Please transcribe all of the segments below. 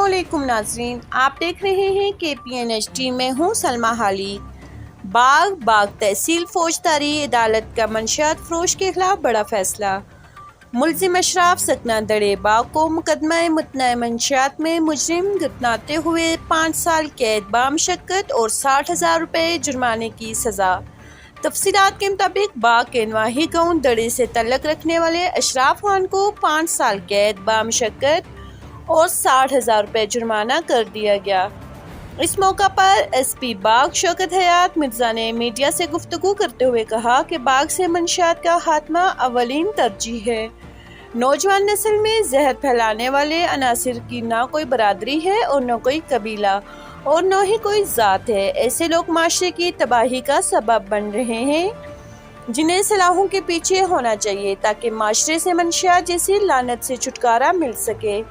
अस्सलामुअलैकुम नाज़रीन, आप देख रहे हैं KPNHD में हूँ सलमा हाली। बाग तहसील फौजदारी अदालत का मंशियात फरोश के खिलाफ बड़ा फैसला। मुलजिम अशराफ सकना दड़े बाग को मुकदमा मुतनए मंशियात में मुजरिम गिरफ्तार हुए 5 साल कैद बामशक्कत और 60,000 रुपये जुर्माने की सज़ा। तफसीलात के मुताबिक बाग के नवाही गाँव दड़े से तल्लक रखने वाले अशराफ खान को 5 साल कैद बामशक्कत और 60,000 रुपये जुर्माना कर दिया गया। इस मौका पर SP बाग शौकत हयात मिर्जा ने मीडिया से गुफ्तगू करते हुए कहा कि बाग से मंशियात का खात्मा अवलीन तरजीह है। नौजवान नस्ल में जहर फैलाने वाले अनासिर की ना कोई बरादरी है और न कोई कबीला और न ही कोई ज़ात है। ऐसे लोग माशरे की तबाही का सबब बन रहे हैं जिन्हें सलाहों के पीछे होना चाहिए ताकि माशरे से मंशियात जैसी लानत से छुटकारा मिल सके।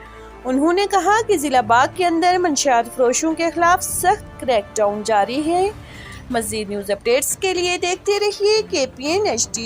उन्होंने कहा कि ज़िला बाग के अंदर मंशियात फरोशों के खिलाफ सख्त क्रैकडाउन जारी है। मज़ीद न्यूज़ अपडेट्स के लिए देखते रहिए KPNHD।